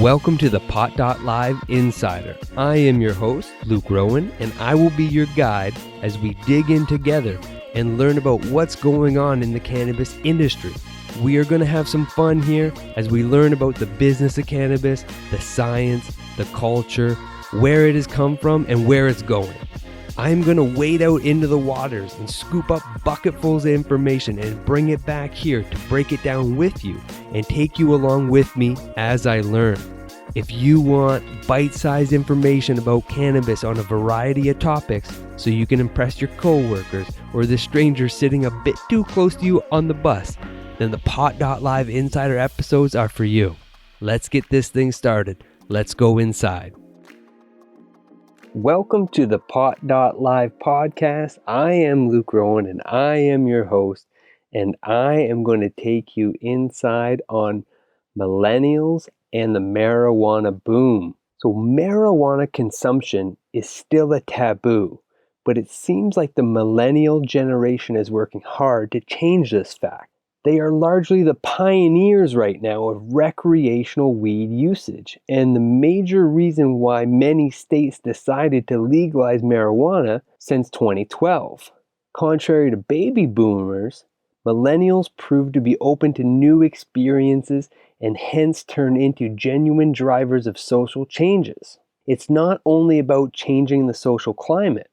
Welcome to the Pot.Live Insider. I am your host, Luke Rowan, and I will be your guide as we dig in together and learn about what's going on in the cannabis industry. We are going to have some fun here as we learn about the business of cannabis, the science, the culture, where it has come from, and where it's going. I'm going to wade out into the waters and scoop up bucketfuls of information and bring it back here to break it down with you and take you along with me as I learn. If you want bite-sized information about cannabis on a variety of topics so you can impress your coworkers or the stranger sitting a bit too close to you on the bus, then the Pot.Live Insider episodes are for you. Let's get this thing started. Let's go inside. Welcome to the Pot.Live podcast. I am Luke Rowan and I am your host, and I am going to take you inside on millennials and the marijuana boom. So marijuana consumption is still a taboo, but it seems like the millennial generation is working hard to change this fact. They are largely the pioneers right now of recreational weed usage, and the major reason why many states decided to legalize marijuana since 2012. Contrary to baby boomers, millennials proved to be open to new experiences and hence turn into genuine drivers of social changes. It's not only about changing the social climate.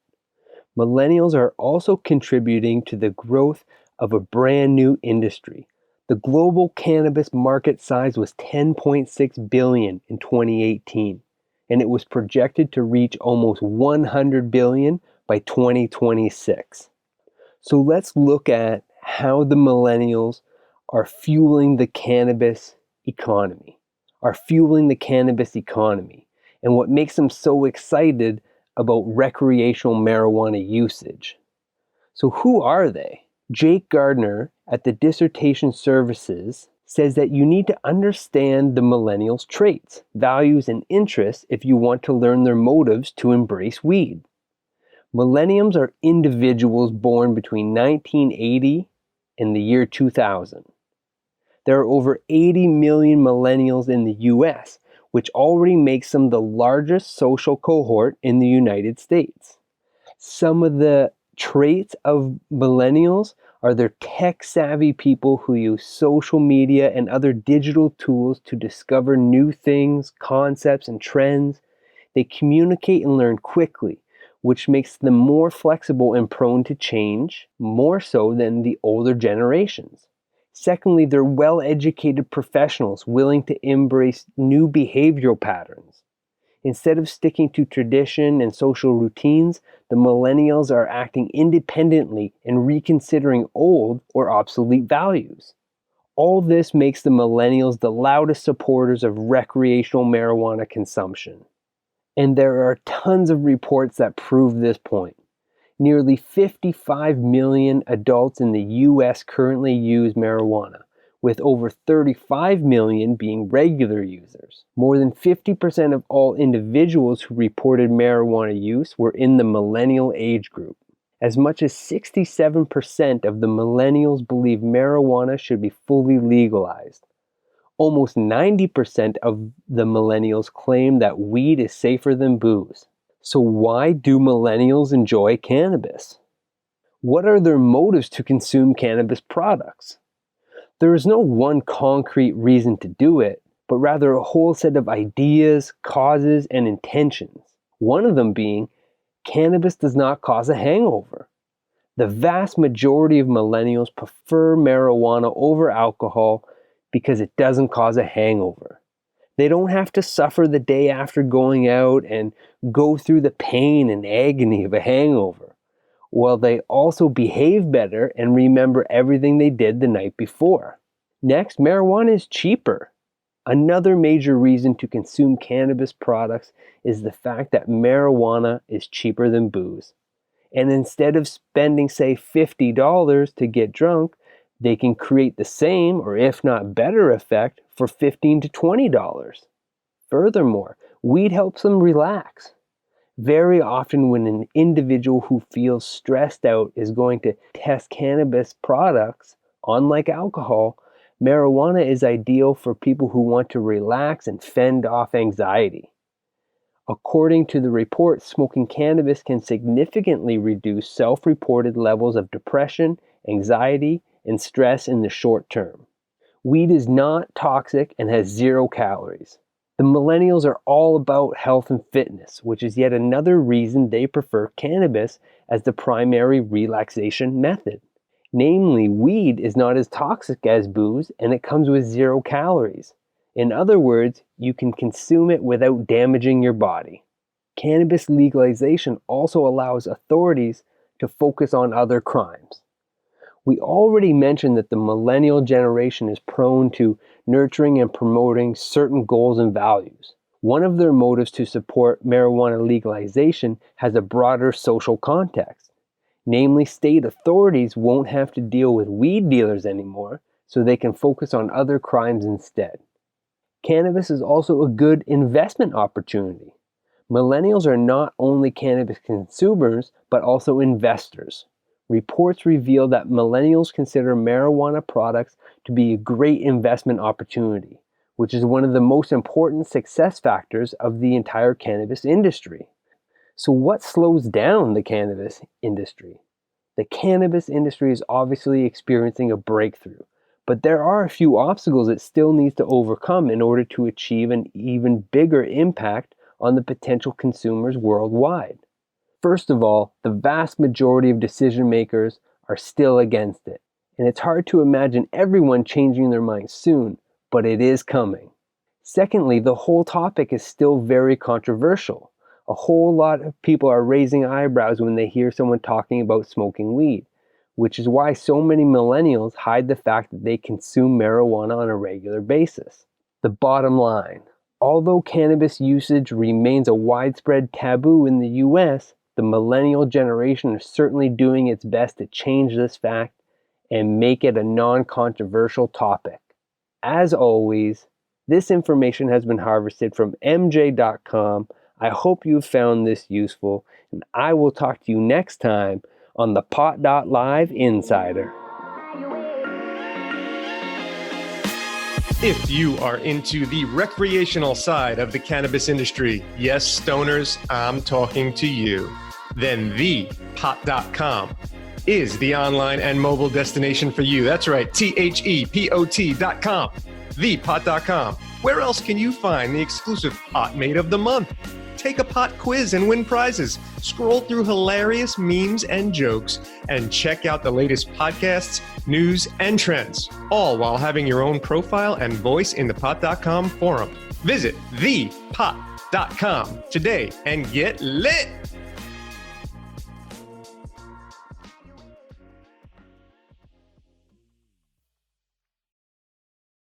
Millennials are also contributing to the growth of a brand new industry. The global cannabis market size was $10.6 billion in 2018, and it was projected to reach almost $100 billion by 2026. So let's look at how the millennials are fueling the cannabis economy, and what makes them so excited about recreational marijuana usage. So who are they? Jake Gardner at the Dissertation Services says that you need to understand the millennials' traits, values, and interests if you want to learn their motives to embrace weed. Millennials are individuals born between 1980 and the year 2000. There are over 80 million millennials in the US, which already makes them the largest social cohort in the United States. Some of the traits of millennials are they're tech-savvy people who use social media and other digital tools to discover new things, concepts, and trends. They communicate and learn quickly, which makes them more flexible and prone to change, more so than the older generations. Secondly, they're well-educated professionals willing to embrace new behavioral patterns. Instead of sticking to tradition and social routines, the millennials are acting independently and reconsidering old or obsolete values. All this makes the millennials the loudest supporters of recreational marijuana consumption. And there are tons of reports that prove this point. Nearly 55 million adults in the US currently use marijuana, with over 35 million being regular users. More than 50% of all individuals who reported marijuana use were in the millennial age group. As much as 67% of the millennials believe marijuana should be fully legalized. Almost 90% of the millennials claim that weed is safer than booze. So why do millennials enjoy cannabis? What are their motives to consume cannabis products? There is no one concrete reason to do it, but rather a whole set of ideas, causes, and intentions. One of them being, cannabis does not cause a hangover. The vast majority of millennials prefer marijuana over alcohol because it doesn't cause a hangover. They don't have to suffer the day after going out and go through the pain and agony of a hangover. While they also behave better and remember everything they did the night before. Next, marijuana is cheaper. Another major reason to consume cannabis products is the fact that marijuana is cheaper than booze. And instead of spending, say, $50 to get drunk, they can create the same, or if not better effect, for $15 to $20. Furthermore, weed helps them relax. Very often when an individual who feels stressed out is going to test cannabis products, unlike alcohol, Marijuana is ideal for people who want to relax and fend off anxiety. According to the report, smoking cannabis can significantly reduce self-reported levels of depression, anxiety, and stress in the short term. Weed is not toxic and has 0 calories. The millennials are all about health and fitness, which is yet another reason they prefer cannabis as the primary relaxation method. Namely, weed is not as toxic as booze and it comes with 0 calories. In other words, you can consume it without damaging your body. Cannabis legalization also allows authorities to focus on other crimes. We already mentioned that the millennial generation is prone to nurturing and promoting certain goals and values. One of their motives to support marijuana legalization has a broader social context. Namely, state authorities won't have to deal with weed dealers anymore, so they can focus on other crimes instead. Cannabis is also a good investment opportunity. Millennials are not only cannabis consumers, but also investors. Reports reveal that millennials consider marijuana products to be a great investment opportunity, which is one of the most important success factors of the entire cannabis industry. So what slows down the cannabis industry? The cannabis industry is obviously experiencing a breakthrough, but there are a few obstacles it still needs to overcome in order to achieve an even bigger impact on the potential consumers worldwide. First of all, the vast majority of decision makers are still against it, and it's hard to imagine everyone changing their minds soon, but it is coming. Secondly, the whole topic is still very controversial. A whole lot of people are raising eyebrows when they hear someone talking about smoking weed, which is why so many millennials hide the fact that they consume marijuana on a regular basis. The bottom line, although cannabis usage remains a widespread taboo in the US, the millennial generation is certainly doing its best to change this fact and make it a non-controversial topic. As always, this information has been harvested from MJ.com. I hope you found this useful, and I will talk to you next time on the Pot.Live Insider. If you are into the recreational side of the cannabis industry, yes, stoners, I'm talking to you, then the Pot.com is the online and mobile destination for you. That's right, THEPOT.com, thepot.com. Where else can you find the exclusive Pot Mate of the Month? Take a pot quiz and win prizes. Scroll through hilarious memes and jokes and check out the latest podcasts, news, and trends, all while having your own profile and voice in the Pot.com forum. Visit thepot.com today and get lit.